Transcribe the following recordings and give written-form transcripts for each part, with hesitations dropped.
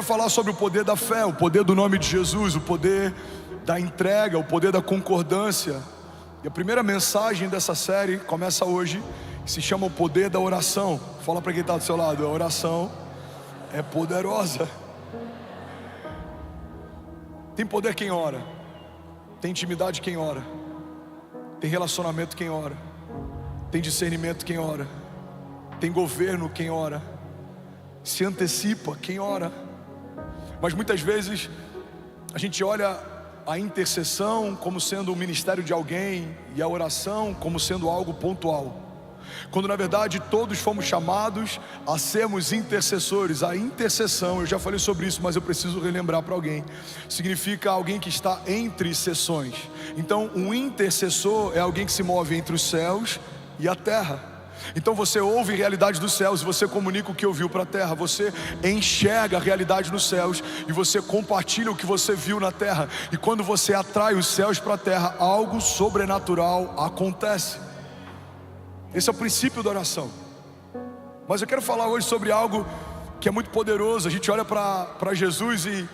quero falar sobre o poder da fé, o poder do nome de Jesus, o poder da entrega, o poder da concordância. E a primeira mensagem dessa série começa hoje, que se chama o poder da oração. Fala para quem está do seu lado: a oração é poderosa. Tem poder quem ora, tem intimidade quem ora, tem relacionamento quem ora, tem discernimento quem ora, tem governo quem ora, se antecipa quem ora. Mas muitas vezes a gente olha a intercessão como sendo o ministério de alguém e a oração como sendo algo pontual, quando na verdade todos fomos chamados a sermos intercessores. A intercessão, eu já falei sobre isso, mas eu preciso relembrar para alguém, significa alguém que está entre sessões. Então um intercessor é alguém que se move entre os céus e a terra. Então você ouve a realidade dos céus e você comunica o que ouviu para a terra. Você enxerga a realidade nos céus e você compartilha o que você viu na terra. E quando você atrai os céus para a terra, algo sobrenatural acontece. Esse é o princípio da oração. Mas eu quero falar hoje sobre algo que é muito poderoso. A gente olha para Jesus e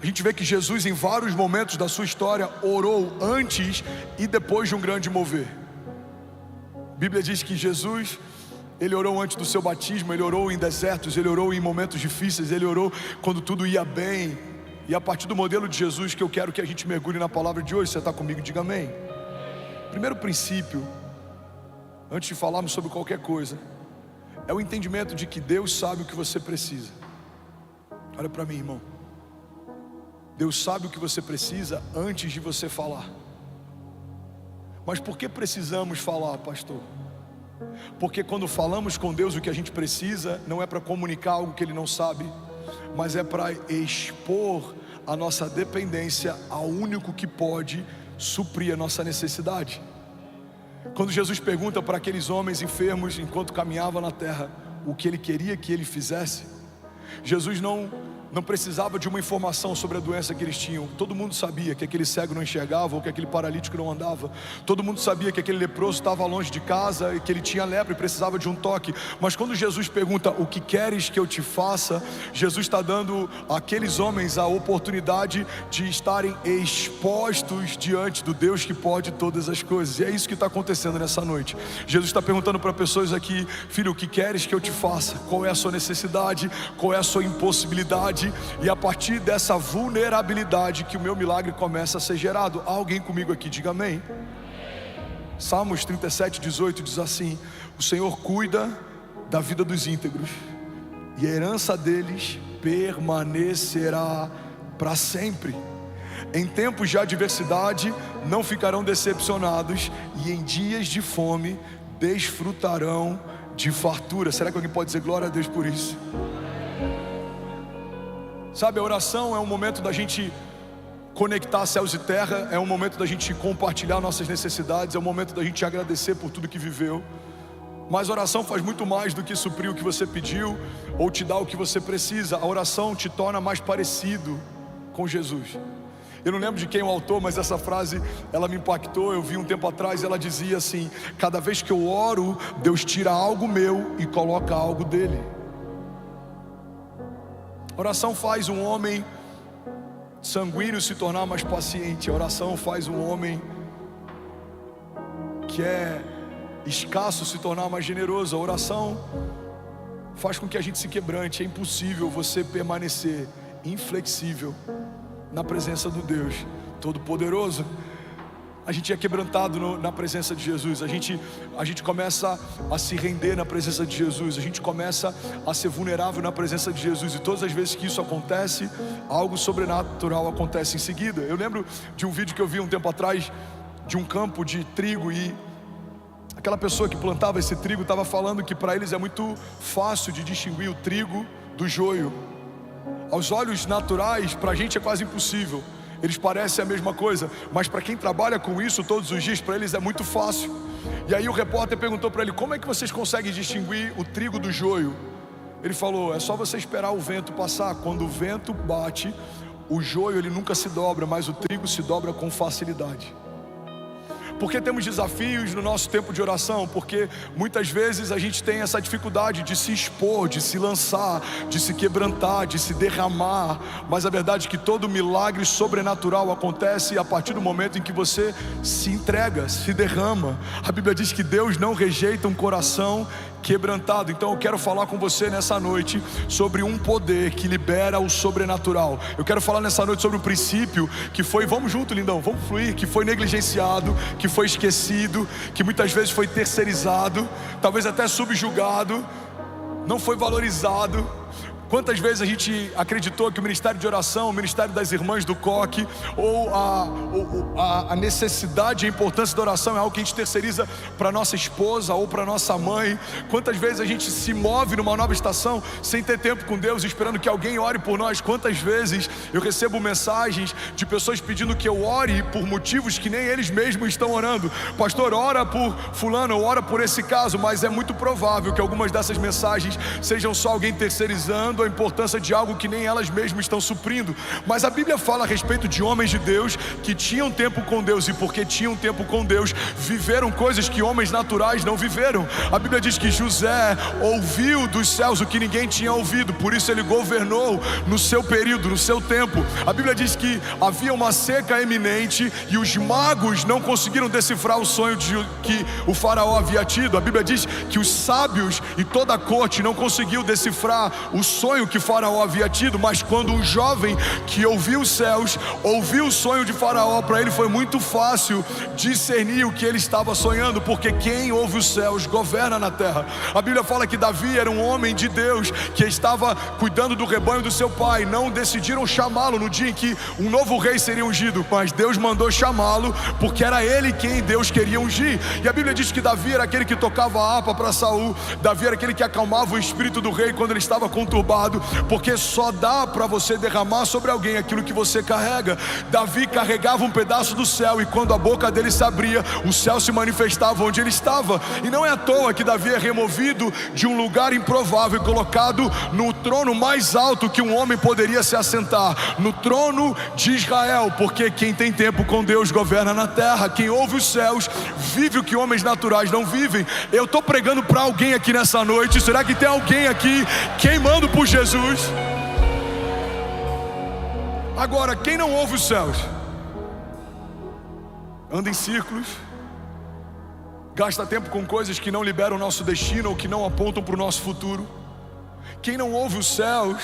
a gente vê que Jesus, em vários momentos da sua história, orou antes e depois de um grande mover. A Bíblia diz que Jesus, ele orou antes do seu batismo, ele orou em desertos, ele orou em momentos difíceis, ele orou quando tudo ia bem. E a partir do modelo de Jesus que eu quero que a gente mergulhe na palavra de hoje. Você está comigo? Diga amém. Primeiro princípio, antes de falarmos sobre qualquer coisa, é o entendimento de que Deus sabe o que você precisa. Olha para mim, irmão. Deus sabe o que você precisa antes de você falar. Mas por que precisamos falar, pastor? Porque quando falamos com Deus o que a gente precisa, não é para comunicar algo que Ele não sabe, mas é para expor a nossa dependência ao único que pode suprir a nossa necessidade. Quando Jesus pergunta para aqueles homens enfermos enquanto caminhava na terra o que Ele queria que Ele fizesse, Jesus não precisava de uma informação sobre a doença que eles tinham. Todo mundo sabia que aquele cego não enxergava, ou que aquele paralítico não andava. Todo mundo sabia que aquele leproso estava longe de casa e que ele tinha lepra e precisava de um toque. Mas quando Jesus pergunta: o que queres que eu te faça? Jesus está dando àqueles homens a oportunidade de estarem expostos diante do Deus que pode todas as coisas. E é isso que está acontecendo nessa noite. Jesus está perguntando para pessoas aqui: filho, o que queres que eu te faça? Qual é a sua necessidade? Qual é a sua impossibilidade? E a partir dessa vulnerabilidade que o meu milagre começa a ser gerado. Há alguém comigo aqui? Diga amém. Salmos 37:18 diz assim: o Senhor cuida da vida dos íntegros e a herança deles permanecerá para sempre. Em tempos de adversidade não ficarão decepcionados, e em dias de fome desfrutarão de fartura. Será que alguém pode dizer glória a Deus por isso? Sabe, a oração é um momento da gente conectar céus e terra, é um momento da gente compartilhar nossas necessidades, é um momento da gente agradecer por tudo que viveu. Mas a oração faz muito mais do que suprir o que você pediu ou te dar o que você precisa. A oração te torna mais parecido com Jesus. Eu não lembro de quem é o autor, mas essa frase, ela me impactou. Eu vi um tempo atrás, ela dizia assim: cada vez que eu oro, Deus tira algo meu e coloca algo dele. A oração faz um homem sanguíneo se tornar mais paciente. A oração faz um homem que é escasso se tornar mais generoso. A oração faz com que a gente se quebrante. É impossível você permanecer inflexível na presença do Deus Todo-Poderoso. A gente é quebrantado na presença de Jesus. A gente começa a se render na presença de Jesus. A gente começa a ser vulnerável na presença de Jesus. E todas as vezes que isso acontece, algo sobrenatural acontece em seguida. Eu lembro de um vídeo que eu vi um tempo atrás, de um campo de trigo, e aquela pessoa que plantava esse trigo estava falando que para eles é muito fácil de distinguir o trigo do joio. Aos olhos naturais, para a gente é quase impossível. Eles parecem a mesma coisa, mas para quem trabalha com isso todos os dias, para eles é muito fácil. E aí o repórter perguntou para ele: como é que vocês conseguem distinguir o trigo do joio? Ele falou: é só você esperar o vento passar. Quando o vento bate, o joio ele nunca se dobra, mas o trigo se dobra com facilidade. Por que temos desafios no nosso tempo de oração? Porque muitas vezes a gente tem essa dificuldade de se expor, de se lançar, de se quebrantar, de se derramar. Mas a verdade é que todo milagre sobrenatural acontece a partir do momento em que você se entrega, se derrama. A Bíblia diz que Deus não rejeita um coração quebrantado. Então eu quero falar com você nessa noite sobre um poder que libera o sobrenatural. Eu quero falar nessa noite sobre um princípio que foi, vamos junto, lindão, vamos fluir, que foi negligenciado, que foi esquecido, que muitas vezes foi terceirizado, talvez até subjugado, não foi valorizado. Quantas vezes a gente acreditou que o ministério de oração, o ministério das irmãs do coque, ou a necessidade e a importância da oração é algo que a gente terceiriza para nossa esposa ou para nossa mãe? Quantas vezes a gente se move numa nova estação sem ter tempo com Deus, esperando que alguém ore por nós? Quantas vezes eu recebo mensagens de pessoas pedindo que eu ore por motivos que nem eles mesmos estão orando? Pastor, ora por fulano, ora por esse caso. Mas é muito provável que algumas dessas mensagens sejam só alguém terceirizando a importância de algo que nem elas mesmas estão suprindo. Mas a Bíblia fala a respeito de homens de Deus que tinham tempo com Deus, e porque tinham tempo com Deus, viveram coisas que homens naturais não viveram. A Bíblia diz que José ouviu dos céus o que ninguém tinha ouvido, por isso ele governou no seu período, no seu tempo. A Bíblia diz que havia uma seca eminente e os magos não conseguiram decifrar o sonho que o faraó havia tido. A Bíblia diz que os sábios e toda a corte não conseguiu decifrar o sonho que Faraó havia tido. Mas quando um jovem que ouviu os céus, ouviu o sonho de Faraó, para ele foi muito fácil discernir o que ele estava sonhando, porque quem ouve os céus governa na terra. A Bíblia fala que Davi era um homem de Deus que estava cuidando do rebanho do seu pai. Não decidiram chamá-lo no dia em que um novo rei seria ungido, mas Deus mandou chamá-lo porque era ele quem Deus queria ungir. E a Bíblia diz que Davi era aquele que tocava a harpa para Saul. Davi era aquele que acalmava o espírito do rei quando ele estava conturbado, porque só dá para você derramar sobre alguém aquilo que você carrega. Davi carregava um pedaço do céu, e quando a boca dele se abria, o céu se manifestava onde ele estava. E não é à toa que Davi é removido de um lugar improvável e colocado no trono mais alto que um homem poderia se assentar, no trono de Israel, porque quem tem tempo com Deus governa na terra. Quem ouve os céus vive o que homens naturais não vivem. Eu estou pregando para alguém aqui nessa noite. Será que tem alguém aqui queimando por Jesus? Agora, quem não ouve os céus anda em círculos, gasta tempo com coisas que não liberam o nosso destino ou que não apontam para o nosso futuro. Quem não ouve os céus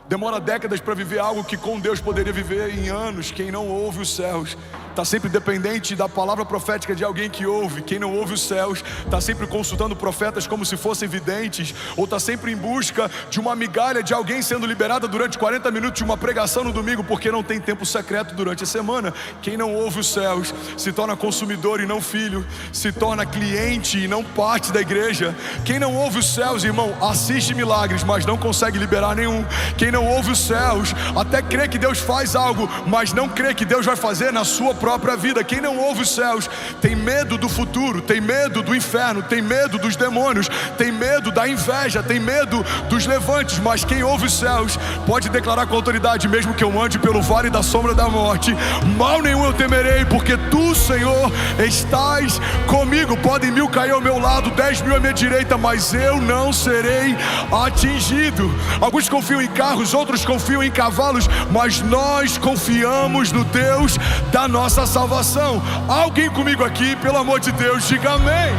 demora décadas para viver algo que com Deus poderia viver em anos. Quem não ouve os céus está sempre dependente da palavra profética de alguém que ouve. Quem não ouve os céus está sempre consultando profetas como se fossem videntes, ou está sempre em busca de uma migalha de alguém sendo liberada durante 40 minutos de uma pregação no domingo, porque não tem tempo secreto durante a semana. Quem não ouve os céus se torna consumidor e não filho, se torna cliente e não parte da igreja. Quem não ouve os céus, irmão, assiste milagres, mas não consegue liberar nenhum. Quem não ouve os céus até crê que Deus faz algo, mas não crê que Deus vai fazer na sua própria vida. Quem não ouve os céus tem medo do futuro, tem medo do inferno, tem medo dos demônios, tem medo da inveja, tem medo dos levantes. Mas quem ouve os céus pode declarar com autoridade: mesmo que eu ande pelo vale da sombra da morte, mal nenhum eu temerei, porque tu, Senhor, estás comigo. Podem 1000 cair ao meu lado, 10.000 à minha direita, mas eu não serei atingido. Alguns confiam em carros, outros confiam em cavalos, mas nós confiamos no Deus da nossa salvação. Alguém comigo aqui, pelo amor de Deus, diga amém.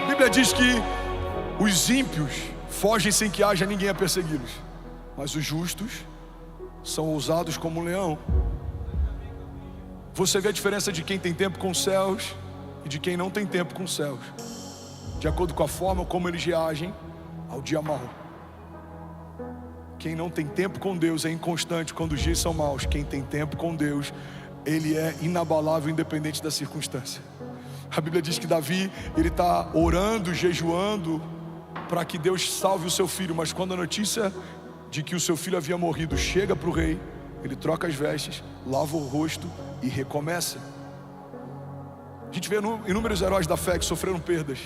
A Bíblia diz que os ímpios fogem sem que haja ninguém a persegui-los, mas os justos são ousados como um leão. Você vê a diferença de quem tem tempo com os céus e de quem não tem tempo com os céus, de acordo com a forma como eles reagem ao dia mau. Quem não tem tempo com Deus é inconstante quando os dias são maus. Quem tem tempo com Deus, ele é inabalável, independente da circunstância. A Bíblia diz que Davi, ele está orando, jejuando para que Deus salve o seu filho, mas quando a notícia de que o seu filho havia morrido chega para o rei, ele troca as vestes, lava o rosto e recomeça. A gente vê inúmeros heróis da fé que sofreram perdas.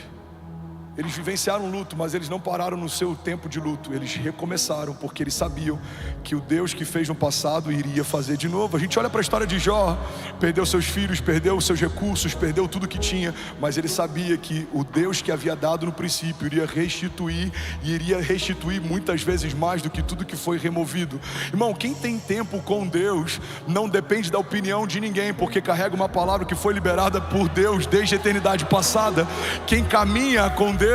Eles vivenciaram um luto, mas eles não pararam no seu tempo de luto. Eles recomeçaram, porque eles sabiam que o Deus que fez no passado iria fazer de novo. A gente olha para a história de Jó, perdeu seus filhos, perdeu seus recursos, perdeu tudo que tinha, mas ele sabia que o Deus que havia dado no princípio iria restituir, e iria restituir muitas vezes mais do que tudo que foi removido. Irmão, quem tem tempo com Deus não depende da opinião de ninguém, porque carrega uma palavra que foi liberada por Deus desde a eternidade passada. Quem caminha com Deus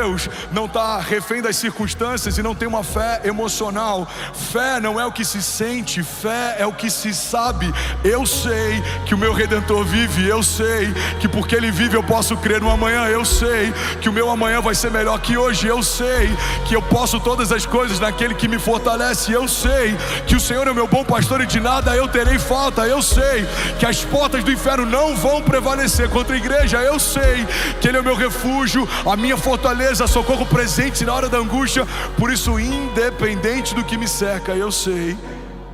não está refém das circunstâncias e não tem uma fé emocional. Fé não é o que se sente, fé é o que se sabe. Eu sei que o meu Redentor vive, eu sei que porque Ele vive eu posso crer no amanhã, eu sei que o meu amanhã vai ser melhor que hoje, eu sei que eu posso todas as coisas naquele que me fortalece, eu sei que o Senhor é o meu bom pastor e de nada eu terei falta, eu sei que as portas do inferno não vão prevalecer contra a igreja, eu sei que Ele é o meu refúgio, a minha fortaleza, socorro presente na hora da angústia. Por isso, independente do que me cerca, eu sei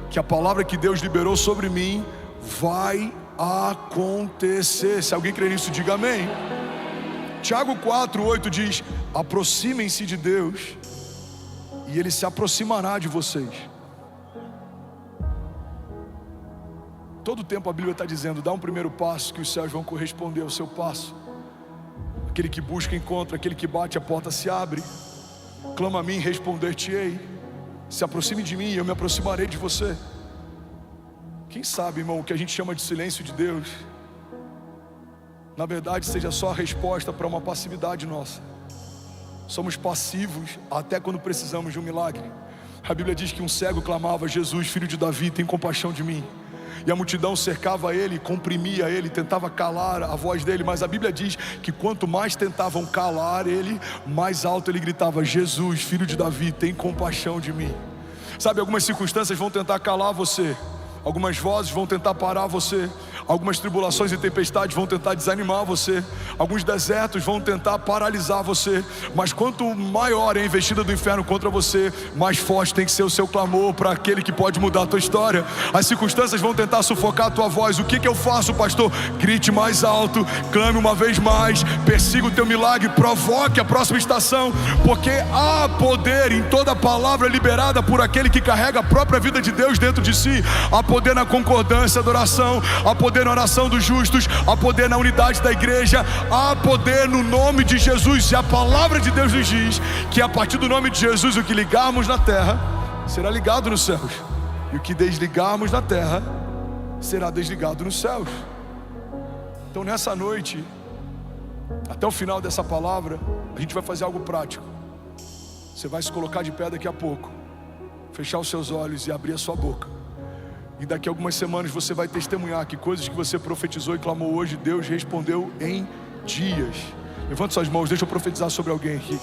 que a palavra que Deus liberou sobre mim vai acontecer. Se alguém crê nisso, diga amém. Tiago 4:8 diz: aproximem-se de Deus e Ele se aproximará de vocês. Todo tempo a Bíblia está dizendo: dá um primeiro passo que os céus vão corresponder ao seu passo. Aquele que busca encontra, aquele que bate a porta se abre. Clama a mim, responder-te-ei. Se aproxime de mim e eu me aproximarei de você. Quem sabe, irmão, o que a gente chama de silêncio de Deus, na verdade seja só a resposta para uma passividade nossa. Somos passivos até quando precisamos de um milagre. A Bíblia diz que um cego clamava: Jesus, filho de Davi, tem compaixão de mim. E a multidão cercava ele, comprimia ele, tentava calar a voz dele. Mas a Bíblia diz que quanto mais tentavam calar ele, mais alto ele gritava: Jesus, filho de Davi, tem compaixão de mim. Sabe, algumas circunstâncias vão tentar calar você, algumas vozes vão tentar parar você, algumas tribulações e tempestades vão tentar desanimar você, alguns desertos vão tentar paralisar você. Mas quanto maior é a investida do inferno contra você, mais forte tem que ser o seu clamor para aquele que pode mudar a tua história. As circunstâncias vão tentar sufocar a tua voz. O que eu faço, pastor? Grite mais alto, clame uma vez mais, persiga o teu milagre, provoque a próxima estação, porque há poder em toda palavra liberada por aquele que carrega a própria vida de Deus dentro de si. Há poder na concordância, adoração, há poder na oração dos justos, há poder na unidade da igreja, há poder no nome de Jesus. E a palavra de Deus nos diz que a partir do nome de Jesus, o que ligarmos na terra será ligado nos céus, e o que desligarmos na terra será desligado nos céus. Então nessa noite, até o final dessa palavra, a gente vai fazer algo prático. Você vai se colocar de pé daqui a pouco, fechar os seus olhos e abrir a sua boca. E daqui a algumas semanas você vai testemunhar que coisas que você profetizou e clamou hoje, Deus respondeu em dias. Levante suas mãos, deixa eu profetizar sobre alguém aqui.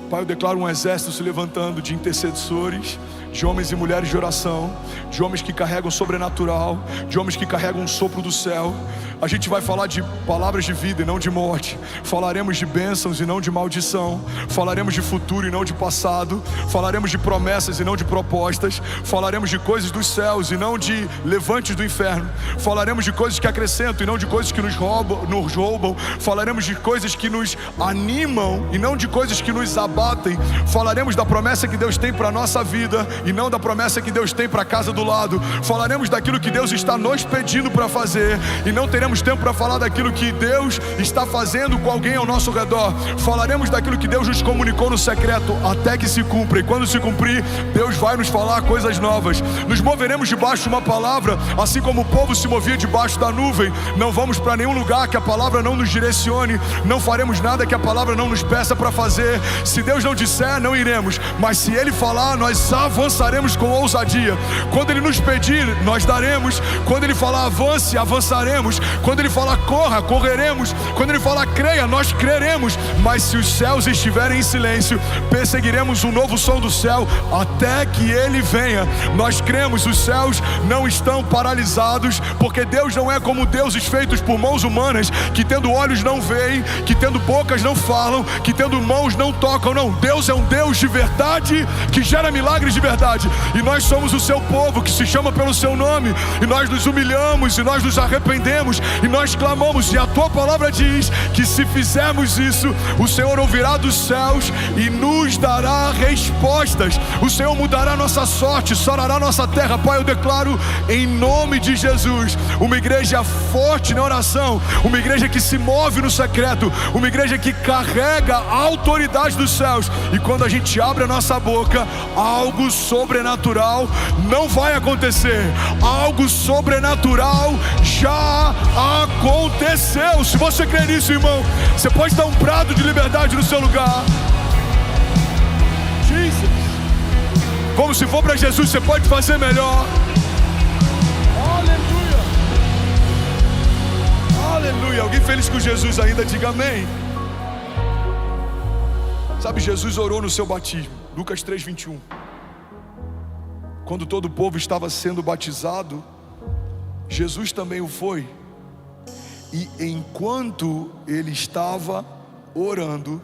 Pai, eu declaro um exército se levantando de intercessores, de homens e mulheres de oração, de homens que carregam sobrenatural, de homens que carregam um sopro do céu. A gente vai falar de palavras de vida e não de morte. Falaremos de bênçãos e não de maldição. Falaremos de futuro e não de passado. Falaremos de promessas e não de propostas. Falaremos de coisas dos céus e não de levantes do inferno. Falaremos de coisas que acrescentam e não de coisas que nos roubam. Falaremos de coisas que nos animam e não de coisas que nos abatem. Falaremos da promessa que Deus tem para a nossa vida e não da promessa que Deus tem para a casa do lado. Falaremos daquilo que Deus está nos pedindo para fazer e não teremos tempo para falar daquilo que Deus está fazendo com alguém ao nosso redor. Falaremos daquilo que Deus nos comunicou no secreto até que se cumpra, e quando se cumprir, Deus vai nos falar coisas novas. Nos moveremos debaixo de uma palavra, assim como o povo se movia debaixo da nuvem. Não vamos para nenhum lugar que a palavra não nos direcione, não faremos nada que a palavra não nos peça para fazer. Se Deus não disser, não iremos, mas se Ele falar, nós avançaremos com ousadia. Quando Ele nos pedir, nós daremos. Quando Ele falar avance, avançaremos. Quando Ele falar corra, correremos. Quando Ele falar creia, nós creremos. Mas se os céus estiverem em silêncio, perseguiremos um novo som do céu até que Ele venha. Nós cremos, os céus não estão paralisados, porque Deus não é como deuses feitos por mãos humanas, que tendo olhos não veem, que tendo bocas não falam, que tendo mãos não tocam. Não, Deus é um Deus de verdade, que gera milagres de verdade. liberdade. E nós somos o seu povo que se chama pelo seu nome, e nós nos humilhamos, e nós nos arrependemos, e nós clamamos. E a tua palavra diz que se fizermos isso, o Senhor ouvirá dos céus e nos dará respostas. O Senhor mudará nossa sorte, sarará nossa terra. Pai, eu declaro em nome de Jesus uma igreja forte na oração, uma igreja que se move no secreto, uma igreja que carrega a autoridade dos céus. E quando a gente abre a nossa boca, algo sobrenatural não vai acontecer. Algo sobrenatural já aconteceu. Se você crê nisso, irmão, você pode dar um brado de liberdade no seu lugar. Jesus. Como se for para Jesus, você pode fazer melhor. Aleluia. Aleluia. Alguém feliz com Jesus ainda, diga amém. Sabe, Jesus orou no seu batismo, Lucas 3:21. Quando todo o povo estava sendo batizado, Jesus também o foi. E enquanto ele estava orando,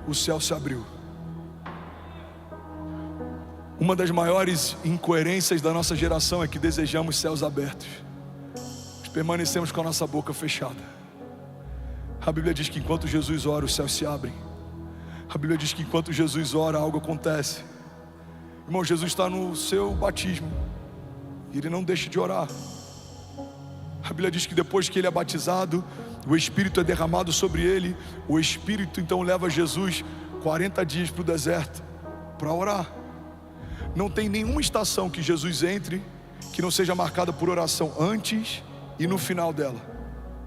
o céu se abriu. Uma das maiores incoerências da nossa geração é que desejamos céus abertos, mas permanecemos com a nossa boca fechada. A Bíblia diz que enquanto Jesus ora, os céus se abrem. A Bíblia diz que enquanto Jesus ora, algo acontece. Irmão, Jesus está no seu batismo e ele não deixa de orar. A Bíblia diz que depois que ele é batizado, o Espírito é derramado sobre ele. O Espírito então leva Jesus 40 dias para o deserto para orar. Não tem nenhuma estação que Jesus entre que não seja marcada por oração antes e no final dela.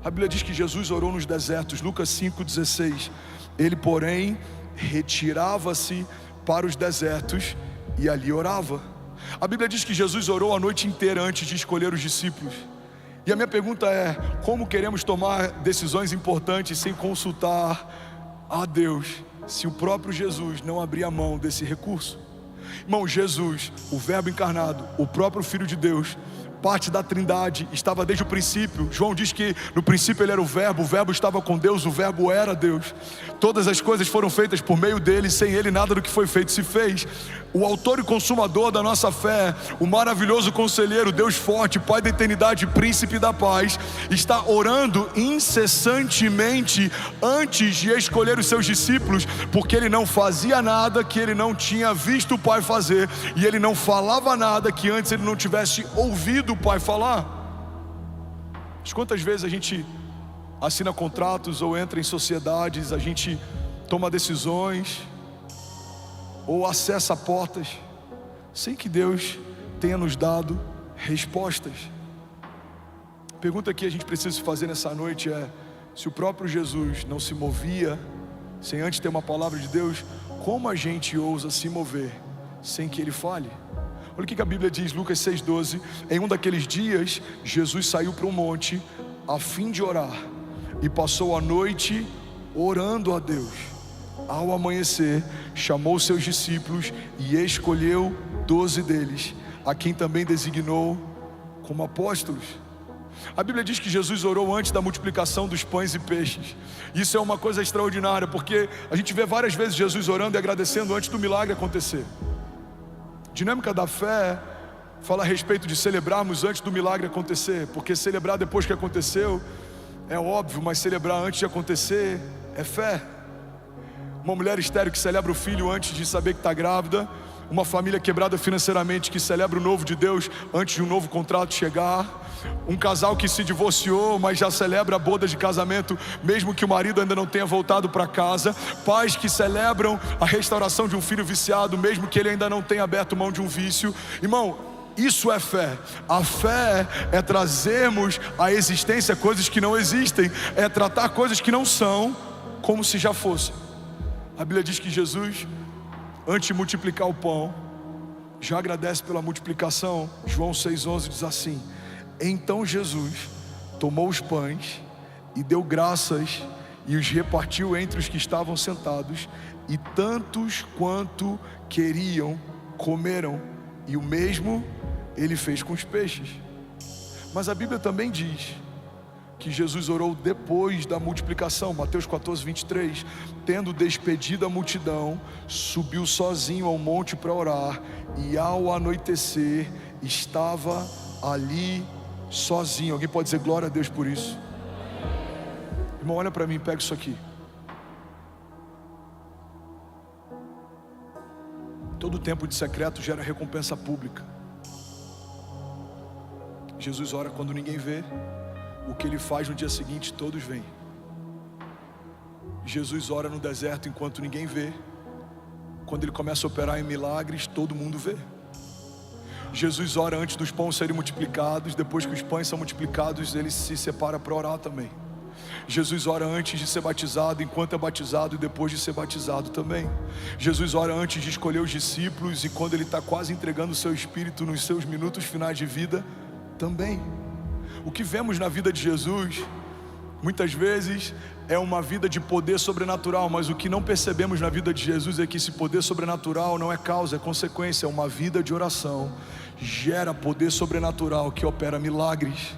A Bíblia diz que Jesus orou nos desertos, Lucas 5:16. Ele, porém, retirava-se para os desertos e ali orava. A Bíblia diz que Jesus orou a noite inteira antes de escolher os discípulos. E a minha pergunta é: como queremos tomar decisões importantes sem consultar a Deus, se o próprio Jesus não abrir a mão desse recurso? Irmão, Jesus, o Verbo encarnado, o próprio Filho de Deus, parte da Trindade, estava desde o princípio. João diz que no princípio ele era o Verbo estava com Deus, o Verbo era Deus. Todas as coisas foram feitas por meio dele, sem ele nada do que foi feito se fez. O autor e consumador da nossa fé, o maravilhoso conselheiro, Deus forte, Pai da eternidade, Príncipe da paz, está orando incessantemente antes de escolher os seus discípulos, porque ele não fazia nada que ele não tinha visto o Pai fazer, e ele não falava nada que antes ele não tivesse ouvido o Pai falar. Mas quantas vezes a gente assina contratos ou entra em sociedades, a gente toma decisões ou acessa portas sem que Deus tenha nos dado respostas. A pergunta que a gente precisa fazer nessa noite é: se o próprio Jesus não se movia sem antes ter uma palavra de Deus, como a gente ousa se mover sem que Ele fale? Olha o que a Bíblia diz, Lucas 6:12. Em um daqueles dias, Jesus saiu para um monte a fim de orar, e passou a noite orando a Deus. Ao amanhecer, chamou seus discípulos e escolheu 12 deles, a quem também designou como apóstolos. A Bíblia diz que Jesus orou antes da multiplicação dos pães e peixes. Isso é uma coisa extraordinária, porque a gente vê várias vezes Jesus orando e agradecendo antes do milagre acontecer. Dinâmica da fé fala a respeito de celebrarmos antes do milagre acontecer, porque celebrar depois que aconteceu é óbvio, mas celebrar antes de acontecer é fé. Uma mulher estéril que celebra o filho antes de saber que está grávida, uma família quebrada financeiramente que celebra o novo de Deus antes de um novo contrato chegar, um casal que se divorciou, mas já celebra a boda de casamento, mesmo que o marido ainda não tenha voltado para casa, pais que celebram a restauração de um filho viciado, mesmo que ele ainda não tenha aberto mão de um vício. Irmão, isso é fé. A fé é trazermos à existência coisas que não existem, é tratar coisas que não são como se já fossem. A Bíblia diz que Jesus, antes de multiplicar o pão, já agradece pela multiplicação. João 6:11 diz assim: então Jesus tomou os pães e deu graças e os repartiu entre os que estavam sentados, e tantos quanto queriam comeram, e o mesmo ele fez com os peixes. Mas a Bíblia também diz que Jesus orou depois da multiplicação. Mateus 14, 23. Tendo despedido a multidão, subiu sozinho ao monte para orar, e ao anoitecer estava ali sozinho. Alguém pode dizer glória a Deus por isso? Irmão, olha para mim, pega isso aqui. Todo tempo de secreto gera recompensa pública. Jesus ora quando ninguém vê. O que ele faz no dia seguinte, todos veem. Jesus ora no deserto enquanto ninguém vê. Quando ele começa a operar em milagres, todo mundo vê. Jesus ora antes dos pães serem multiplicados. Depois que os pães são multiplicados, ele se separa para orar também. Jesus ora antes de ser batizado, enquanto é batizado, e depois de ser batizado também. Jesus ora antes de escolher os discípulos, e quando ele está quase entregando o seu espírito nos seus minutos finais de vida também. O que vemos na vida de Jesus, muitas vezes, é uma vida de poder sobrenatural, mas o que não percebemos na vida de Jesus é que esse poder sobrenatural não é causa, é consequência. É uma vida de oração, gera poder sobrenatural que opera milagres.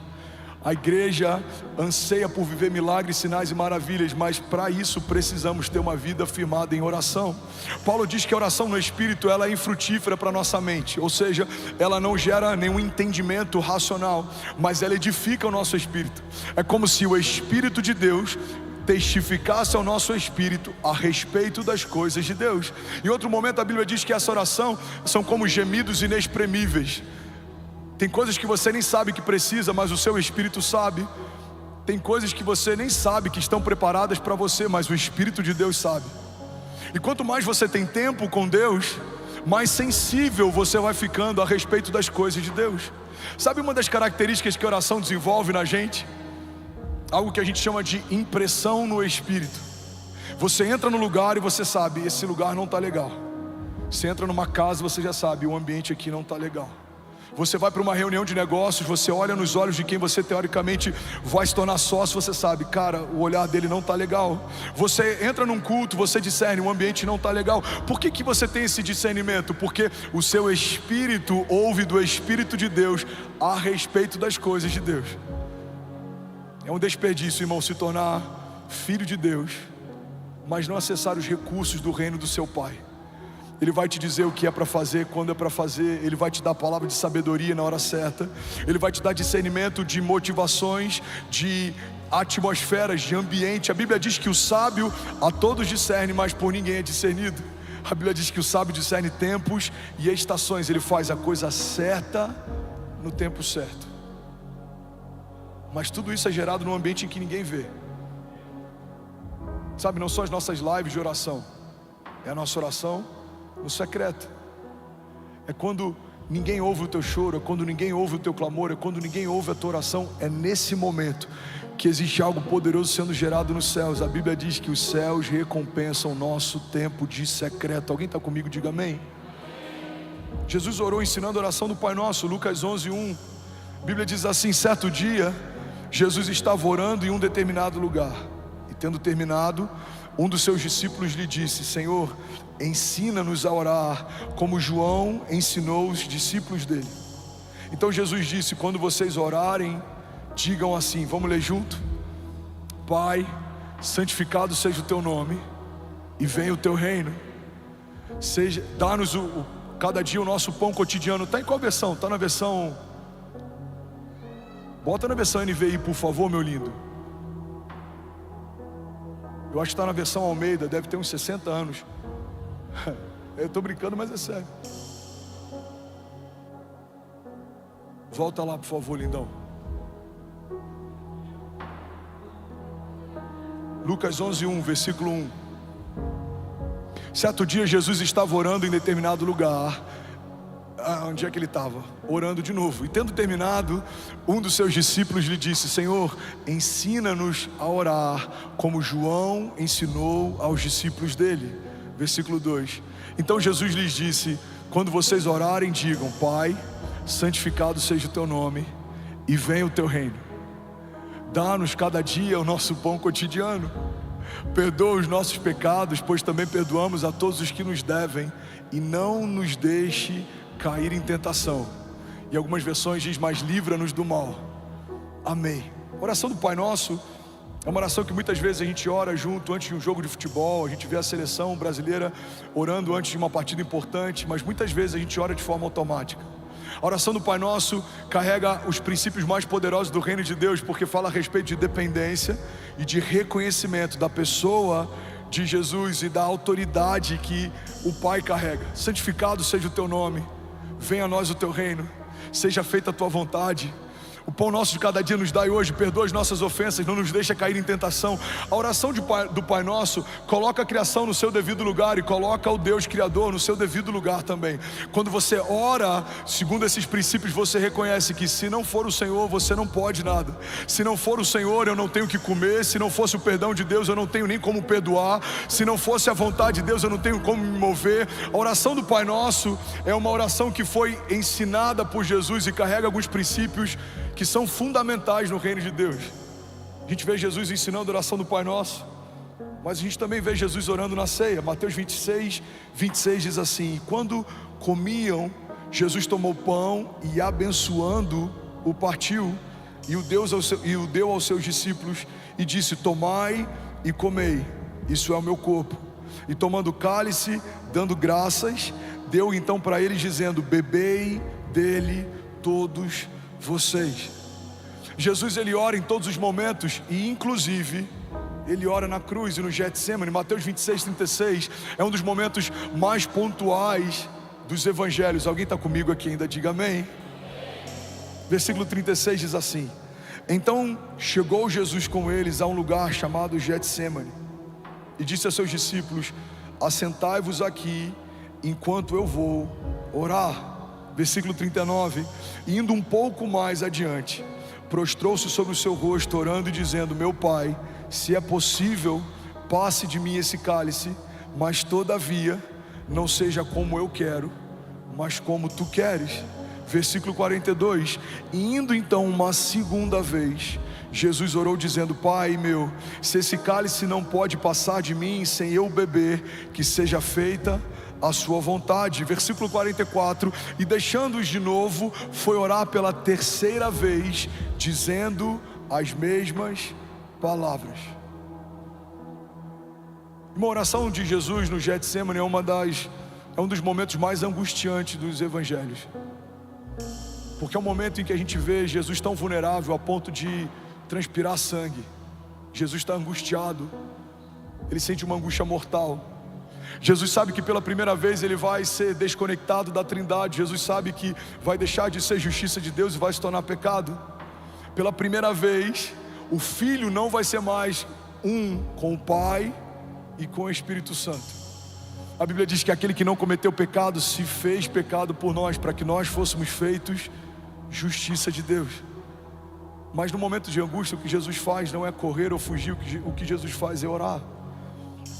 A igreja anseia por viver milagres, sinais e maravilhas, mas para isso precisamos ter uma vida firmada em oração. Paulo diz que a oração no Espírito, ela é infrutífera para a nossa mente, ou seja, ela não gera nenhum entendimento racional, mas ela edifica o nosso espírito. É como se o Espírito de Deus testificasse ao nosso espírito a respeito das coisas de Deus. Em outro momento a Bíblia diz que essa oração são como gemidos inexprimíveis. Tem coisas que você nem sabe que precisa, mas o seu espírito sabe. Tem coisas que você nem sabe que estão preparadas para você, mas o Espírito de Deus sabe. E quanto mais você tem tempo com Deus, mais sensível você vai ficando a respeito das coisas de Deus. Sabe uma das características que a oração desenvolve na gente? Algo que a gente chama de impressão no Espírito. Você entra no lugar e você sabe, esse lugar não está legal. Você entra numa casa, você já sabe, o ambiente aqui não está legal. Você vai para uma reunião de negócios, você olha nos olhos de quem você teoricamente vai se tornar sócio, você sabe, cara, o olhar dele não está legal. Você entra num culto, você discerne, o ambiente não está legal. Por que você tem esse discernimento? Porque o seu espírito ouve do Espírito de Deus a respeito das coisas de Deus. É um desperdício, irmão, se tornar filho de Deus, mas não acessar os recursos do reino do seu Pai. Ele vai te dizer o que é para fazer, quando é para fazer. Ele vai te dar a palavra de sabedoria na hora certa. Ele vai te dar discernimento de motivações, de atmosferas, de ambiente. A Bíblia diz que o sábio a todos discerne, mas por ninguém é discernido. A Bíblia diz que o sábio discerne tempos e estações. Ele faz a coisa certa no tempo certo. Mas tudo isso é gerado num ambiente em que ninguém vê. Sabe, não são as nossas lives de oração, é a nossa oração no secreto. É quando ninguém ouve o teu choro, é quando ninguém ouve o teu clamor, é quando ninguém ouve a tua oração. É nesse momento que existe algo poderoso sendo gerado nos céus. A Bíblia diz que os céus recompensam o nosso tempo de secreto. Alguém está comigo? Diga amém. Jesus orou ensinando a oração do Pai Nosso, Lucas 11:1. A Bíblia diz assim: certo dia Jesus estava orando em um determinado lugar, e tendo terminado, um dos seus discípulos lhe disse: Senhor, ensina-nos a orar, como João ensinou os discípulos dele. Então Jesus disse: quando vocês orarem, digam assim, vamos ler junto? Pai, santificado seja o teu nome, e venha o teu reino. Dá-nos cada dia o nosso pão cotidiano. Está em qual versão? Está na versão... Bota na versão NVI, por favor, meu lindo. Eu acho que está na versão Almeida, deve ter uns 60 anos. Eu estou brincando, mas é sério. Volta lá, por favor, lindão. Lucas 11:1, versículo 1. Certo dia Jesus estava orando em determinado lugar. Onde é que ele estava? Orando de novo. E tendo terminado, um dos seus discípulos lhe disse: Senhor, ensina-nos a orar, como João ensinou aos discípulos dele. Versículo 2. Então Jesus lhes disse: quando vocês orarem, digam: Pai, santificado seja o teu nome, e venha o teu reino. Dá-nos cada dia o nosso pão cotidiano. Perdoa os nossos pecados, pois também perdoamos a todos os que nos devem, e não nos deixe cair em tentação. E algumas versões diz: mas livra-nos do mal. Amém. oração do Pai Nosso é uma oração que muitas vezes a gente ora junto antes de um jogo de futebol. A gente vê a seleção brasileira orando antes de uma partida importante, mas muitas vezes a gente ora de forma automática. A oração do Pai Nosso carrega os princípios mais poderosos do reino de Deus, porque fala a respeito de dependência e de reconhecimento da pessoa de Jesus e da autoridade que o Pai carrega. Santificado seja o teu nome, venha a nós o teu reino, seja feita a tua vontade. O pão nosso de cada dia nos dai hoje, perdoa as nossas ofensas, não nos deixa cair em tentação. A oração do Pai Nosso coloca a criação no seu devido lugar e coloca o Deus Criador no seu devido lugar também. Quando você ora segundo esses princípios, você reconhece que se não for o Senhor, você não pode nada. Se não for o Senhor, eu não tenho o que comer. Se não fosse o perdão de Deus, eu não tenho nem como perdoar. Se não fosse a vontade de Deus, eu não tenho como me mover. A oração do Pai Nosso é uma oração que foi ensinada por Jesus e carrega alguns princípios que são fundamentais no reino de Deus. A gente vê Jesus ensinando a oração do Pai Nosso, mas a gente também vê Jesus orando na ceia. Mateus 26 diz assim: quando comiam, Jesus tomou o pão e abençoando, o partiu e o deu aos seus discípulos e disse: tomai e comei, isso é o meu corpo. E tomando o cálice, dando graças, deu então para eles dizendo: bebei dele todos vocês. Jesus, ele ora em todos os momentos, e inclusive ele ora na cruz e no Getsemane. Mateus 26:36 é um dos momentos mais pontuais dos evangelhos. Alguém está comigo aqui ainda? Diga amém. Versículo 36 diz assim: então chegou Jesus com eles a um lugar chamado Getsemane e disse a seus discípulos: assentai-vos aqui enquanto eu vou orar. Versículo 39, indo um pouco mais adiante, prostrou-se sobre o seu rosto, orando e dizendo: meu Pai, se é possível, passe de mim esse cálice, mas todavia não seja como eu quero, mas como tu queres. Versículo 42, indo então uma segunda vez, Jesus orou dizendo: Pai meu, se esse cálice não pode passar de mim sem eu beber, que seja feita a sua vontade. Versículo 44, e deixando-os de novo, foi orar pela terceira vez, dizendo as mesmas palavras. Uma oração de Jesus no Getsemane é um dos momentos mais angustiantes dos evangelhos, porque é um momento em que a gente vê Jesus tão vulnerável a ponto de transpirar sangue. Jesus está angustiado, ele sente uma angústia mortal. Jesus sabe que pela primeira vez ele vai ser desconectado da Trindade. Jesus sabe que vai deixar de ser justiça de Deus e vai se tornar pecado. Pela primeira vez, o Filho não vai ser mais um com o Pai e com o Espírito Santo. A Bíblia diz que aquele que não cometeu pecado se fez pecado por nós, para que nós fôssemos feitos justiça de Deus. Mas no momento de angústia, o que Jesus faz não é correr ou fugir, o que Jesus faz é orar.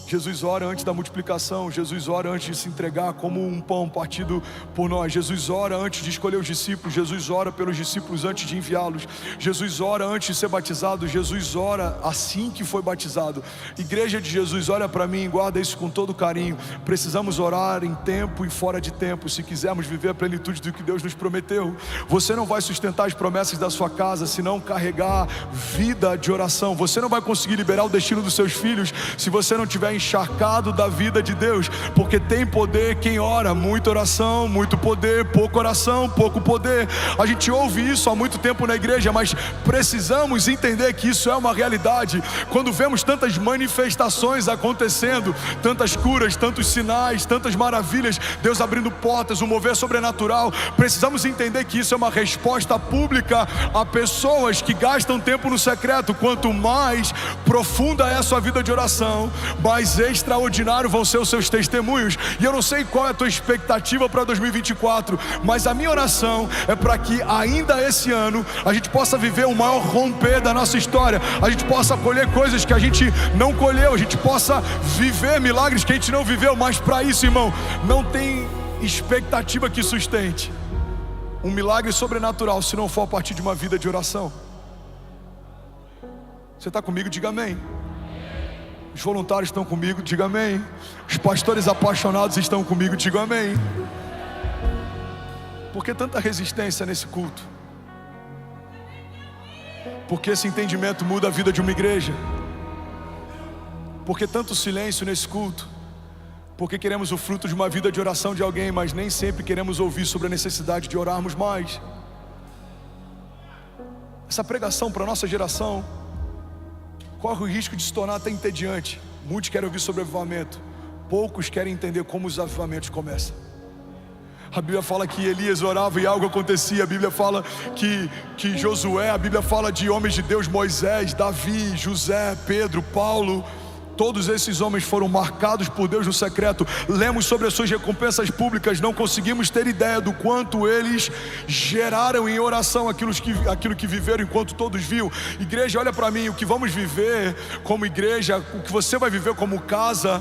Jesus ora antes da multiplicação. Jesus ora antes de se entregar como um pão partido por nós. Jesus ora antes de escolher os discípulos. Jesus ora pelos discípulos antes de enviá-los. Jesus ora antes de ser batizado. Jesus ora assim que foi batizado. Igreja de Jesus, olha para mim, guarda isso com todo carinho. Precisamos orar em tempo e fora de tempo, se quisermos viver a plenitude do que Deus nos prometeu. Você não vai sustentar as promessas da sua casa se não carregar vida de oração. Você não vai conseguir liberar o destino dos seus filhos se você não tiver encharcado da vida de Deus, porque tem poder quem ora. Muita oração, muito poder; pouca oração, pouco poder. A gente ouve isso há muito tempo na igreja, mas precisamos entender que isso é uma realidade. Quando vemos tantas manifestações acontecendo, tantas curas, tantos sinais, tantas maravilhas, Deus abrindo portas, um mover sobrenatural, precisamos entender que isso é uma resposta pública a pessoas que gastam tempo no secreto. Quanto mais profunda é a sua vida de oração, mais extraordinário vão ser os seus testemunhos. E eu não sei qual é a tua expectativa para 2024, mas a minha oração é para que ainda esse ano a gente possa viver o maior romper da nossa história, a gente possa colher coisas que a gente não colheu, a gente possa viver milagres que a gente não viveu. Mas para isso, irmão, não tem expectativa que sustente um milagre sobrenatural se não for a partir de uma vida de oração. Você está comigo? Diga amém. Os voluntários estão comigo, diga amém. Os pastores apaixonados estão comigo, diga amém. Por que tanta resistência nesse culto? Porque esse entendimento muda a vida de uma igreja. Porque tanto silêncio nesse culto? Porque queremos o fruto de uma vida de oração de alguém, mas nem sempre queremos ouvir sobre a necessidade de orarmos mais. Essa pregação para a nossa geração corre o risco de se tornar até entediante. Muitos querem ouvir sobre avivamento, poucos querem entender como os avivamentos começam. A Bíblia fala que Elias orava e algo acontecia. A Bíblia fala que Josué, a Bíblia fala de homens de Deus, Moisés, Davi, José, Pedro, Paulo. Todos esses homens foram marcados por Deus no secreto. Lemos sobre as suas recompensas públicas. Não conseguimos ter ideia do quanto eles geraram em oração aquilo que viveram enquanto todos viam. Igreja, olha para mim, o que vamos viver como igreja, o que você vai viver como casa,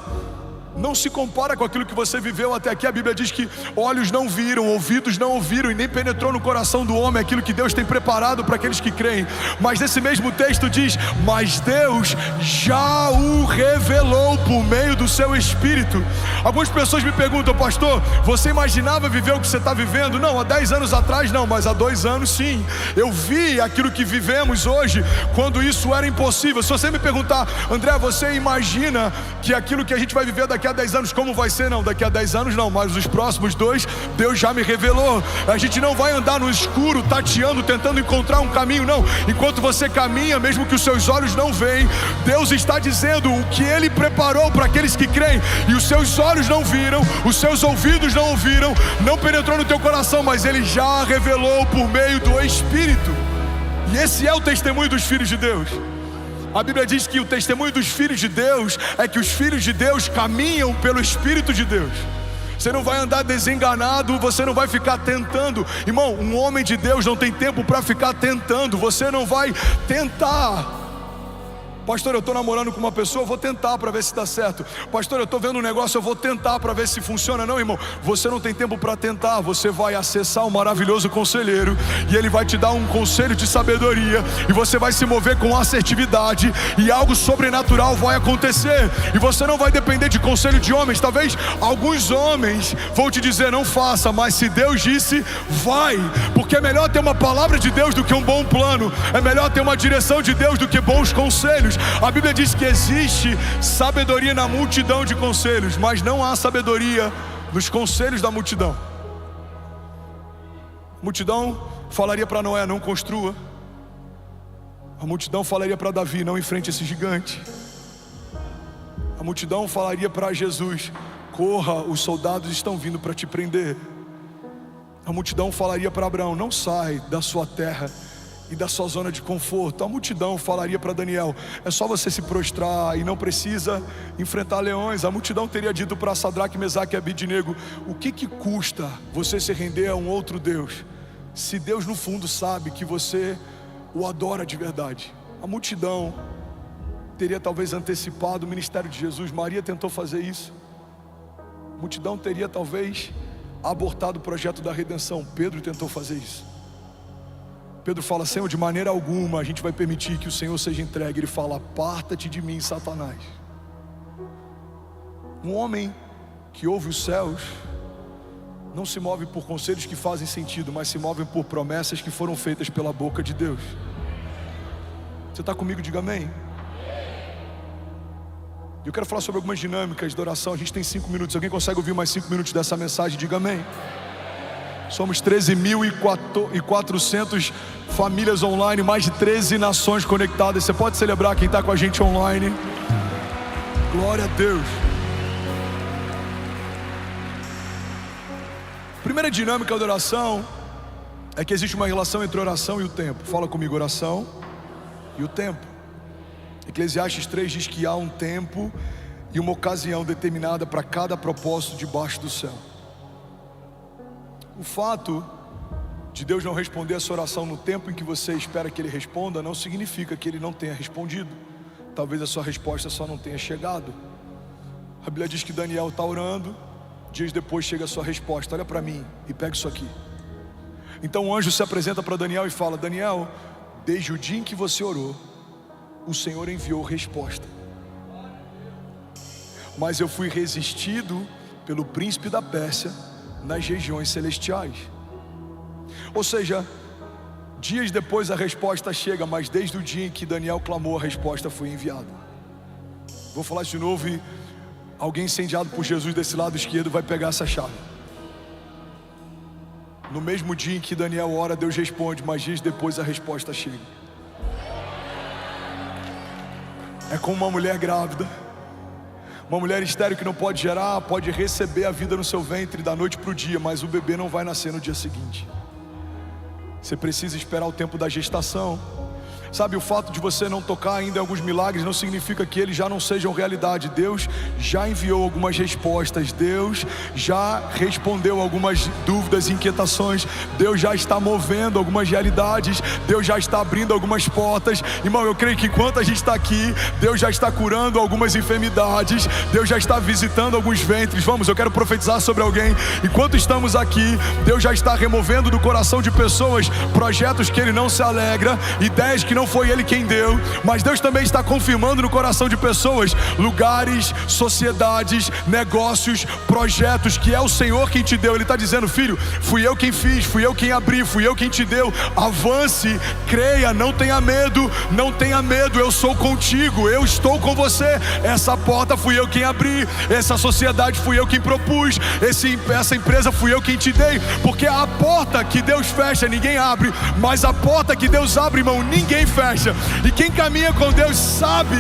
não se compara com aquilo que você viveu até aqui. A Bíblia diz que olhos não viram, ouvidos não ouviram e nem penetrou no coração do homem aquilo que Deus tem preparado para aqueles que creem. Mas nesse mesmo texto diz: mas Deus já o revelou por meio do seu Espírito. Algumas pessoas me perguntam: pastor, você imaginava viver o que você está vivendo? Não, há 10 anos atrás não, mas há 2 anos sim. Eu vi aquilo que vivemos hoje quando isso era impossível. Se você me perguntar: André, você imagina que aquilo que a gente vai viver daqui a 10 anos, como vai ser? Não, daqui a 10 anos não, mas os próximos 2, Deus já me revelou. A gente não vai andar no escuro, tateando, tentando encontrar um caminho, não. Enquanto você caminha, mesmo que os seus olhos não veem, Deus está dizendo o que Ele preparou para aqueles que creem. E os seus olhos não viram, os seus ouvidos não ouviram, não penetrou no teu coração, mas Ele já revelou por meio do Espírito. E esse é o testemunho dos filhos de Deus. A Bíblia diz que o testemunho dos filhos de Deus é que os filhos de Deus caminham pelo Espírito de Deus. Você não vai andar desenganado, você não vai ficar tentando. Irmão, um homem de Deus não tem tempo para ficar tentando. Você não vai tentar. Pastor, eu estou namorando com uma pessoa, eu vou tentar para ver se dá certo. Pastor, eu estou vendo um negócio, eu vou tentar para ver se funciona. Não, irmão, você não tem tempo para tentar. Você vai acessar o maravilhoso conselheiro e ele vai te dar um conselho de sabedoria, e você vai se mover com assertividade, e algo sobrenatural vai acontecer. E você não vai depender de conselho de homens. Talvez alguns homens vão te dizer: não faça, mas se Deus disse, vai. Porque é melhor ter uma palavra de Deus do que um bom plano. É melhor ter uma direção de Deus do que bons conselhos. A Bíblia diz que existe sabedoria na multidão de conselhos, mas não há sabedoria nos conselhos da multidão. A multidão falaria para Noé: não construa. A multidão falaria para Davi: não enfrente esse gigante. A multidão falaria para Jesus: corra, os soldados estão vindo para te prender. A multidão falaria para Abraão: não sai da sua terra e da sua zona de conforto. A multidão falaria para Daniel: é só você se prostrar e não precisa enfrentar leões. A multidão teria dito para Sadraque, Mesaque e Abidnego: o que custa você se render a um outro Deus, se Deus no fundo sabe que você o adora de verdade? A multidão teria talvez antecipado o ministério de Jesus. Maria tentou fazer isso. A multidão teria talvez abortado o projeto da redenção. Pedro tentou fazer isso. Pedro fala: Senhor, de maneira alguma a gente vai permitir que o Senhor seja entregue. Ele fala: aparta-te de mim, Satanás. Um homem que ouve os céus não se move por conselhos que fazem sentido, mas se move por promessas que foram feitas pela boca de Deus. Você está comigo? Diga amém. Eu quero falar sobre algumas dinâmicas de oração. A gente tem 5 minutos. Alguém consegue ouvir mais 5 minutos dessa mensagem? Diga amém. Somos 13.400 famílias online, mais de 13 nações conectadas. Você pode celebrar quem está com a gente online. Glória a Deus. Primeira dinâmica da oração é que existe uma relação entre oração e o tempo. Fala comigo: oração e o tempo. Eclesiastes 3 diz que há um tempo e uma ocasião determinada para cada propósito debaixo do céu. O fato de Deus não responder a sua oração no tempo em que você espera que Ele responda não significa que Ele não tenha respondido. Talvez a sua resposta só não tenha chegado. A Bíblia diz que Daniel está orando, dias depois chega a sua resposta. Olha para mim e pega isso aqui. Então o anjo se apresenta para Daniel e fala: Daniel, desde o dia em que você orou, o Senhor enviou resposta, mas eu fui resistido pelo príncipe da Pérsia nas regiões celestiais. Ou seja, Dias depois a resposta chega, mas desde o dia em que Daniel clamou, a resposta foi enviada. Vou falar isso de novo e alguém incendiado por Jesus desse lado esquerdo vai pegar essa chave. No mesmo dia em que Daniel ora, Deus responde, mas dias depois a resposta chega. É como uma mulher grávida, uma mulher estéril que não pode gerar, pode receber a vida no seu ventre da noite para o dia, mas o bebê não vai nascer no dia seguinte. Você precisa esperar o tempo da gestação. Sabe, o fato de você não tocar ainda em alguns milagres não significa que eles já não sejam realidade. Deus já enviou algumas respostas, Deus já respondeu algumas dúvidas e inquietações, Deus já está movendo algumas realidades, Deus já está abrindo algumas portas. Irmão, eu creio que enquanto a gente está aqui, Deus já está curando algumas enfermidades, Deus já está visitando alguns ventres. Vamos, eu quero profetizar sobre alguém. Enquanto estamos aqui, Deus já está removendo do coração de pessoas projetos que Ele não se alegra, ideias que não foi Ele quem deu, mas Deus também está confirmando no coração de pessoas lugares, sociedades, negócios, projetos que é o Senhor quem te deu. Ele está dizendo: filho, fui eu quem fiz, fui eu quem abri, fui eu quem te deu. Avance, creia, não tenha medo, não tenha medo, eu sou contigo, eu estou com você. Essa porta fui eu quem abri, essa sociedade fui eu quem propus, essa empresa fui eu quem te dei. Porque a porta que Deus fecha, ninguém abre, mas a porta que Deus abre, irmão, ninguém fecha. E quem caminha com Deus sabe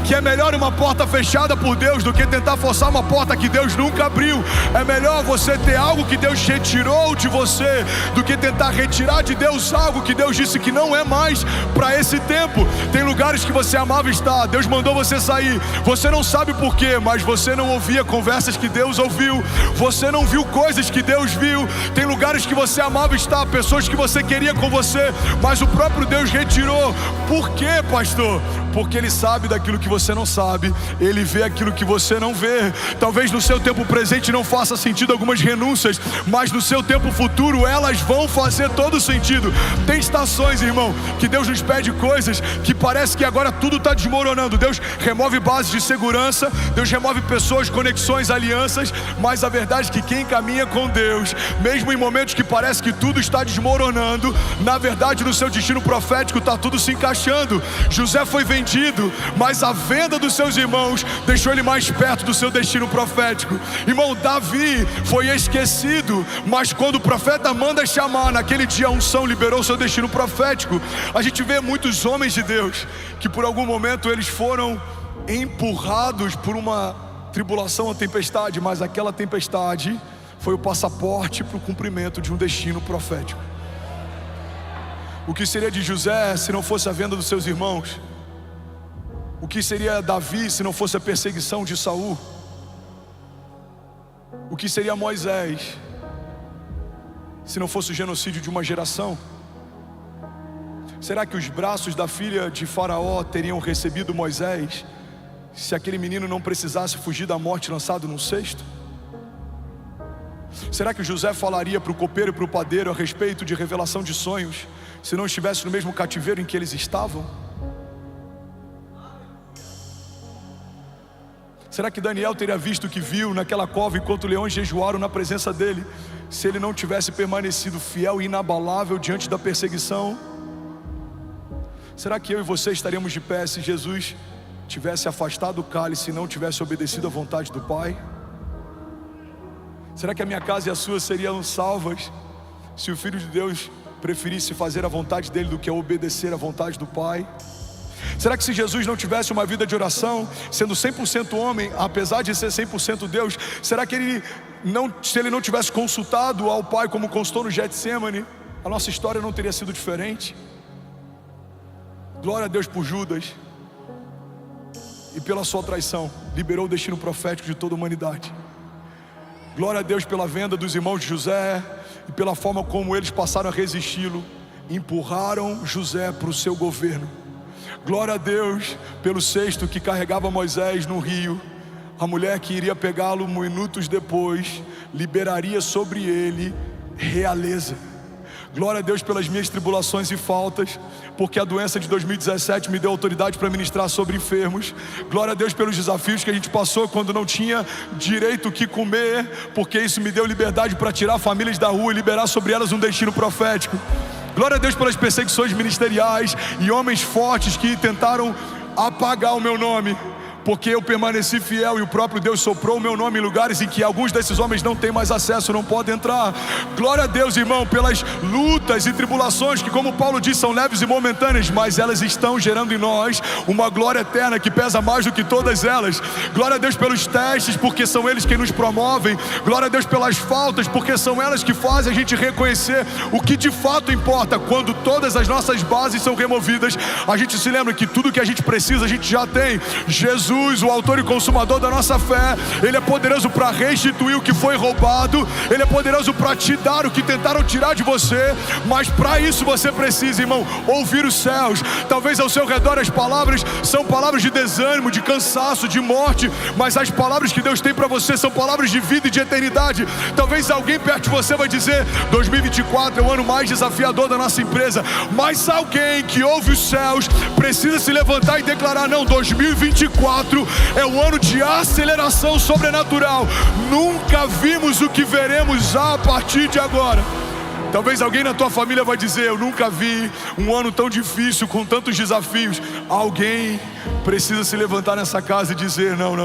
que é melhor uma porta fechada por Deus do que tentar forçar uma porta que Deus nunca abriu. É melhor você ter algo que Deus retirou de você do que tentar retirar de Deus algo que Deus disse que não é mais para esse tempo. Tem lugares que você amava estar, Deus mandou você sair, você não sabe por quê, mas você não ouvia conversas que Deus ouviu, você não viu coisas que Deus viu. Tem lugares que você amava estar, pessoas que você queria com você, mas o próprio Deus retirou. Por quê, pastor? Porque Ele sabe daquilo que você não sabe, Ele vê aquilo que você não vê. Talvez no seu tempo presente não faça sentido algumas renúncias, mas no seu tempo futuro elas vão fazer todo sentido. Tem estações, irmão, que Deus nos pede coisas que parece que agora tudo está desmoronando. Deus remove bases de segurança, Deus remove pessoas, conexões, alianças, mas a verdade é que quem caminha com Deus, mesmo em momentos que parece que tudo está desmoronando, na verdade no seu destino profético está tudo se encaixando. José foi vendido, mas a venda dos seus irmãos deixou ele mais perto do seu destino profético. Irmão, Davi foi esquecido, mas quando o profeta manda chamar, naquele dia a unção liberou seu destino profético. A gente vê muitos homens de Deus que por algum momento eles foram empurrados por uma tribulação ou tempestade, mas aquela tempestade foi o passaporte para o cumprimento de um destino profético. O que seria de José se não fosse a venda dos seus irmãos? O que seria Davi se não fosse a perseguição de Saul? O que seria Moisés se não fosse o genocídio de uma geração? Será que os braços da filha de Faraó teriam recebido Moisés se aquele menino não precisasse fugir da morte lançado num cesto? Será que José falaria para o copeiro e para o padeiro a respeito de revelação de sonhos se não estivesse no mesmo cativeiro em que eles estavam? Será que Daniel teria visto o que viu naquela cova enquanto leões jejuaram na presença dele, se ele não tivesse permanecido fiel e inabalável diante da perseguição? Será que eu e você estaríamos de pé se Jesus tivesse afastado o cálice e não tivesse obedecido à vontade do Pai? Será que a minha casa e a sua seriam salvas se o Filho de Deus preferisse fazer a vontade dele do que obedecer à vontade do Pai? Será que se Jesus não tivesse uma vida de oração, sendo 100% homem, apesar de ser 100% Deus, será que se ele não tivesse consultado ao Pai como consultou no Getsêmani, a nossa história não teria sido diferente? Glória a Deus por Judas e pela sua traição, liberou o destino profético de toda a humanidade. Glória a Deus pela venda dos irmãos de José e pela forma como eles passaram a resisti-lo, empurraram José para o seu governo. Glória a Deus pelo cesto que carregava Moisés no rio. A mulher que iria pegá-lo minutos depois liberaria sobre ele realeza. Glória a Deus pelas minhas tribulações e faltas, porque a doença de 2017 me deu autoridade para ministrar sobre enfermos. Glória a Deus pelos desafios que a gente passou quando não tinha direito o que comer, porque isso me deu liberdade para tirar famílias da rua e liberar sobre elas um destino profético. Glória a Deus pelas perseguições ministeriais e homens fortes que tentaram apagar o meu nome, porque eu permaneci fiel e o próprio Deus soprou o meu nome em lugares em que alguns desses homens não têm mais acesso, não podem entrar. Glória a Deus, irmão, pelas lutas e tribulações que, como Paulo diz, são leves e momentâneas, mas elas estão gerando em nós uma glória eterna que pesa mais do que todas elas. Glória a Deus pelos testes, porque são eles quem nos promovem. Glória a Deus pelas faltas, porque são elas que fazem a gente reconhecer o que de fato importa. Quando todas as nossas bases são removidas, a gente se lembra que tudo que a gente precisa a gente já tem. Jesus, o autor e consumador da nossa fé, Ele é poderoso para restituir o que foi roubado. Ele é poderoso para te dar o que tentaram tirar de você. Mas para isso você precisa, irmão, ouvir os céus. Talvez ao seu redor as palavras são palavras de desânimo, de cansaço, de morte, mas as palavras que Deus tem para você são palavras de vida e de eternidade. Talvez alguém perto de você vai dizer: 2024 é o ano mais desafiador da nossa empresa. Mas alguém que ouve os céus precisa se levantar e declarar: não, 2024 é o ano de aceleração sobrenatural. Nunca vimos o que veremos a partir de agora. Talvez alguém na tua família vai dizer: eu nunca vi um ano tão difícil, com tantos desafios. Alguém precisa se levantar nessa casa e dizer: não,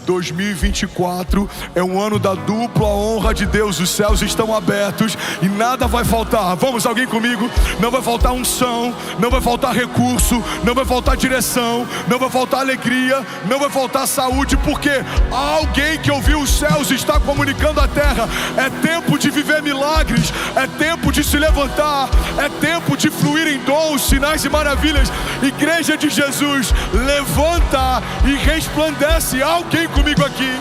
2024 é um ano da dupla honra de Deus. Os céus estão abertos e nada vai faltar. Vamos, alguém comigo? Não vai faltar unção, não vai faltar recurso, não vai faltar direção, não vai faltar alegria, não vai faltar saúde, porque alguém que ouviu os céus está comunicando à terra: é tempo de viver milagres, é tempo de se levantar, é tempo de fluir em dons, sinais e maravilhas. Igreja de Jesus, levanta e resplandece. Alguém comigo aqui?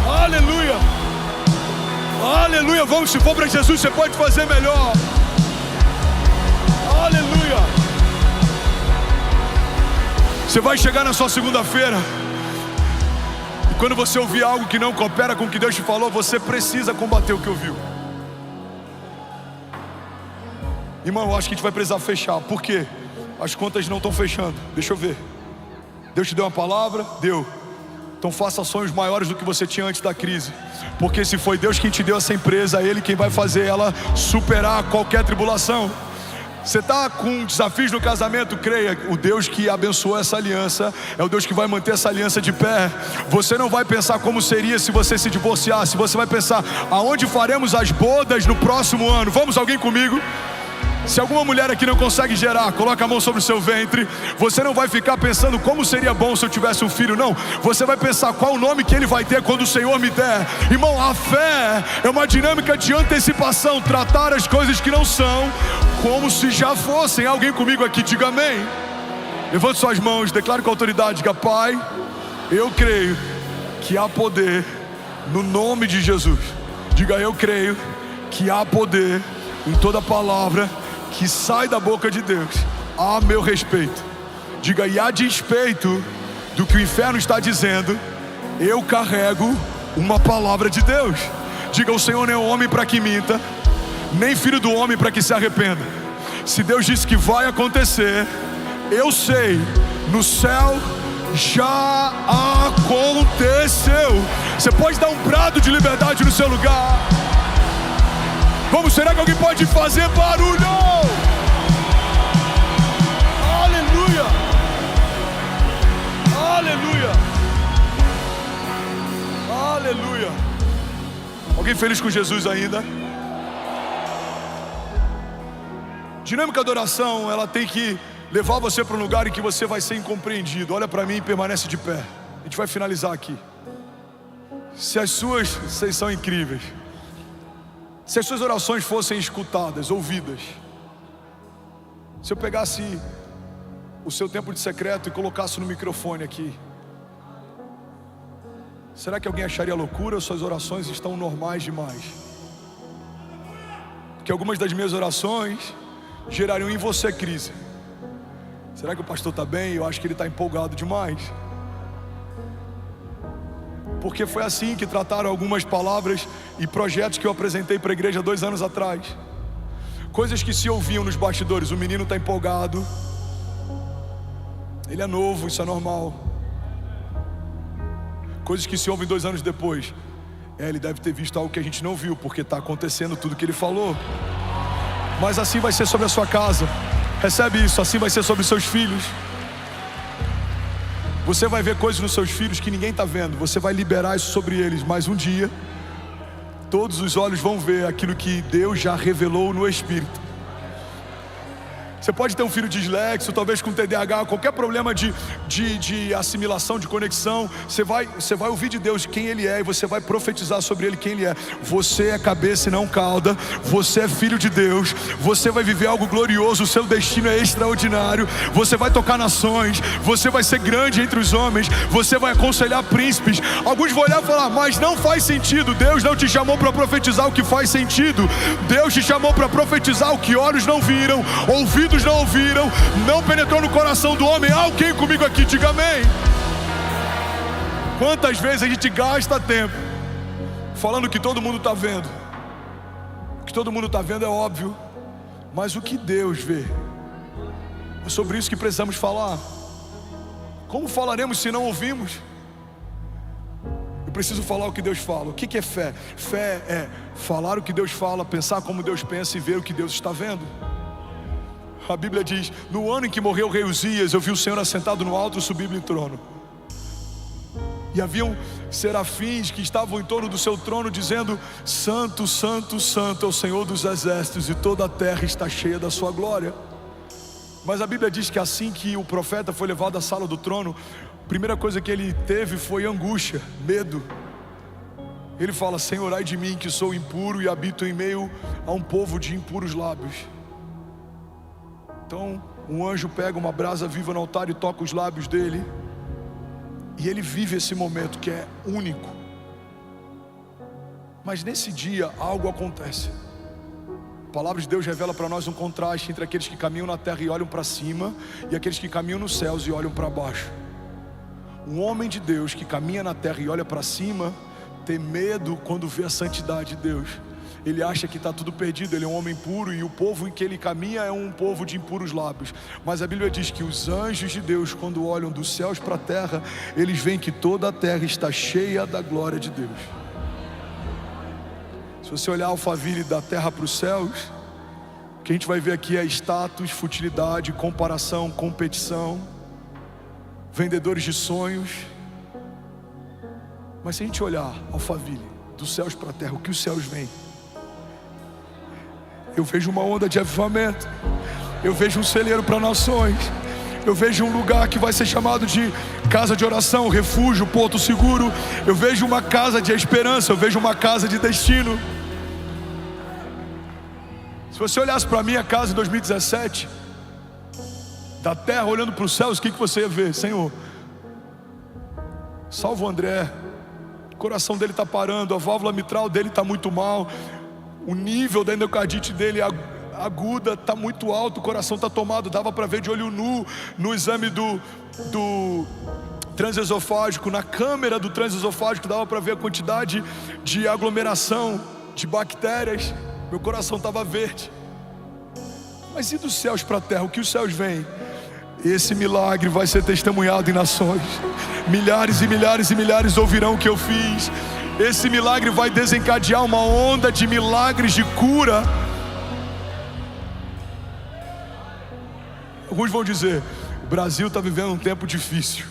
Aleluia, aleluia. Vamos, se for para Jesus, você pode fazer melhor. Aleluia. Você vai chegar na sua segunda-feira, e quando você ouvir algo que não coopera com o que Deus te falou, você precisa combater o que ouviu. Irmão, eu acho que a gente vai precisar fechar. Por quê? As contas não estão fechando. Deixa eu ver. Deus te deu uma palavra? Deu. Então faça sonhos maiores do que você tinha antes da crise, porque se foi Deus quem te deu essa empresa, é Ele quem vai fazer ela superar qualquer tribulação. Você está com desafios no casamento? Creia, o Deus que abençoou essa aliança é o Deus que vai manter essa aliança de pé. Você não vai pensar como seria se você se divorciasse. Você vai pensar: aonde faremos as bodas no próximo ano? Vamos, alguém comigo? Se alguma mulher aqui não consegue gerar, coloca a mão sobre o seu ventre. Você não vai ficar pensando como seria bom se eu tivesse um filho, não. Você vai pensar qual o nome que ele vai ter quando o Senhor me der. Irmão, a fé é uma dinâmica de antecipação. Tratar as coisas que não são como se já fossem. Alguém comigo aqui, diga amém. Levante suas mãos, declare com autoridade, diga: Pai, eu creio que há poder no nome de Jesus. Diga: eu creio que há poder em toda palavra que sai da boca de Deus a meu respeito. Diga: e a despeito do que o inferno está dizendo, eu carrego uma palavra de Deus. Diga: o Senhor não é homem para que minta, nem filho do homem para que se arrependa. Se Deus disse que vai acontecer, eu sei, no céu já aconteceu. Você pode dar um brado de liberdade no seu lugar. Vamos, será que alguém pode fazer barulho? Aleluia! Aleluia! Aleluia! Alguém feliz com Jesus ainda? Dinâmica da oração, ela tem que levar você para um lugar em que você vai ser incompreendido. Olha para mim e permanece de pé. A gente vai finalizar aqui. Vocês são incríveis. Se as suas orações fossem escutadas, ouvidas, se eu pegasse o seu tempo de secreto e colocasse no microfone aqui, será que alguém acharia loucura ou suas orações estão normais demais? Porque algumas das minhas orações gerariam em você crise. Será que o pastor está bem? Eu acho que ele está empolgado demais. Porque foi assim que trataram algumas palavras e projetos que eu apresentei para a igreja 2 anos atrás. Coisas que se ouviam nos bastidores: o menino está empolgado, ele é novo, isso é normal. Coisas que se ouvem 2 anos depois: Ele deve ter visto algo que a gente não viu, porque está acontecendo tudo que ele falou. Mas assim vai ser sobre a sua casa. Recebe isso, assim vai ser sobre os seus filhos. Você vai ver coisas nos seus filhos que ninguém está vendo. Você vai liberar isso sobre eles. Mas um dia, todos os olhos vão ver aquilo que Deus já revelou no Espírito. Você pode ter um filho dislexo, talvez com TDAH, qualquer problema de assimilação, de conexão. Você vai ouvir de Deus quem Ele é, e você vai profetizar sobre Ele quem Ele é. Você é cabeça e não cauda. Você é filho de Deus. Você vai viver algo glorioso. O seu destino é extraordinário. Você vai tocar nações. Você vai ser grande entre os homens. Você vai aconselhar príncipes. Alguns vão olhar e falar: mas não faz sentido. Deus não te chamou para profetizar o que faz sentido. Deus te chamou para profetizar o que olhos não viram, ouvidos não ouviram, não penetrou no coração do homem. Alguém comigo aqui, diga amém. Quantas vezes a gente gasta tempo falando que todo mundo está vendo? O que todo mundo está vendo é óbvio, mas o que Deus vê? É sobre isso que precisamos falar. Como falaremos se não ouvimos? Eu preciso falar o que Deus fala. O que é fé? Fé é falar o que Deus fala, pensar como Deus pensa e ver o que Deus está vendo. A Bíblia diz: no ano em que morreu o rei Uzias, eu vi o Senhor assentado no alto, sublime trono. E haviam serafins que estavam em torno do seu trono, dizendo: santo, santo, santo é o Senhor dos exércitos, e toda a terra está cheia da sua glória. Mas a Bíblia diz que assim que o profeta foi levado à sala do trono, a primeira coisa que ele teve foi angústia, medo. Ele fala: Senhor, ai de mim que sou impuro e habito em meio a um povo de impuros lábios. Então um anjo pega uma brasa viva no altar e toca os lábios dele, e ele vive esse momento que é único. Mas nesse dia algo acontece. A palavra de Deus revela para nós um contraste entre aqueles que caminham na terra e olham para cima, e aqueles que caminham nos céus e olham para baixo. Um homem de Deus que caminha na terra e olha para cima tem medo quando vê a santidade de Deus. Ele acha que está tudo perdido, ele é um homem puro, e o povo em que ele caminha é um povo de impuros lábios. Mas a Bíblia diz que os anjos de Deus, quando olham dos céus para a terra, eles veem que toda a terra está cheia da glória de Deus. Se você olhar Alphaville da terra para os céus, o que a gente vai ver aqui é status, futilidade, comparação, competição, vendedores de sonhos. Mas se a gente olhar Alphaville dos céus para a terra, o que os céus veem? Eu vejo uma onda de avivamento. Eu vejo um celeiro para nações. Eu vejo um lugar que vai ser chamado de casa de oração, refúgio, porto seguro. Eu vejo uma casa de esperança. Eu vejo uma casa de destino. Se você olhasse para a minha casa em 2017, da terra olhando para os céus, o que você ia ver? Senhor, salva o André. O coração dele está parando, a válvula mitral dele está muito mal, o nível da endocardite dele aguda está muito alto, o coração está tomado. Dava para ver de olho nu no exame do transesofágico, na câmera do transesofágico, dava para ver a quantidade de aglomeração de bactérias. Meu coração estava verde. Mas e dos céus para a terra? O que os céus veem? Esse milagre vai ser testemunhado em nações. Milhares e milhares e milhares ouvirão o que eu fiz. Esse milagre vai desencadear uma onda de milagres de cura. Alguns vão dizer: o Brasil está vivendo um tempo difícil.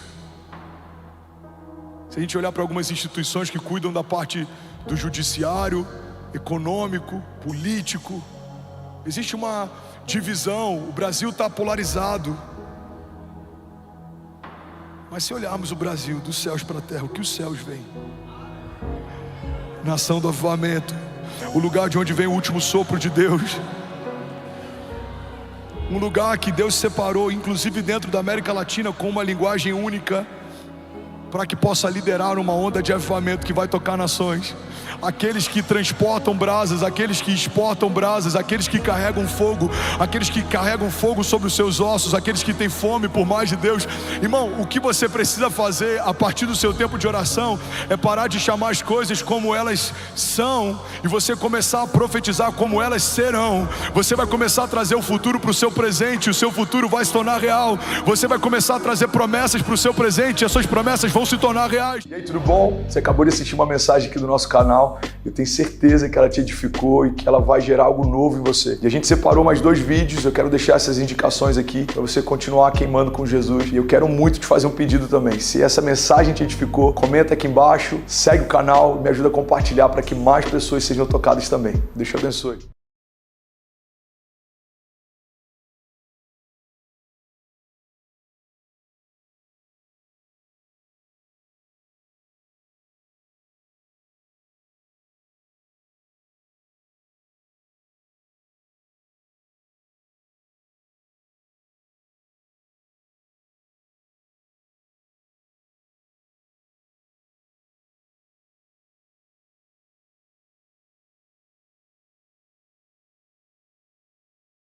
Se a gente olhar para algumas instituições que cuidam da parte do judiciário, econômico, político, existe uma divisão. O Brasil está polarizado. Mas se olharmos o Brasil dos céus para a terra, o que os céus veem? Nação do avivamento, o lugar de onde vem o último sopro de Deus. Um lugar que Deus separou, inclusive dentro da América Latina, com uma linguagem única, para que possa liderar uma onda de avivamento que vai tocar nações. Aqueles que transportam brasas, aqueles que exportam brasas, aqueles que carregam fogo, aqueles que carregam fogo sobre os seus ossos, aqueles que têm fome por mais de Deus. Irmão, o que você precisa fazer a partir do seu tempo de oração é parar de chamar as coisas como elas são e você começar a profetizar como elas serão. Você vai começar a trazer o futuro para o seu presente, o seu futuro vai se tornar real. Você vai começar a trazer promessas para o seu presente, e as suas promessas vão vão se tornar reais. E aí, tudo bom? Você acabou de assistir uma mensagem aqui do nosso canal. Eu tenho certeza que ela te edificou e que ela vai gerar algo novo em você. E a gente separou mais 2 vídeos. Eu quero deixar essas indicações aqui para você continuar queimando com Jesus. E eu quero muito te fazer um pedido também. Se essa mensagem te edificou, comenta aqui embaixo, segue o canal, me ajuda a compartilhar para que mais pessoas sejam tocadas também. Deus te abençoe.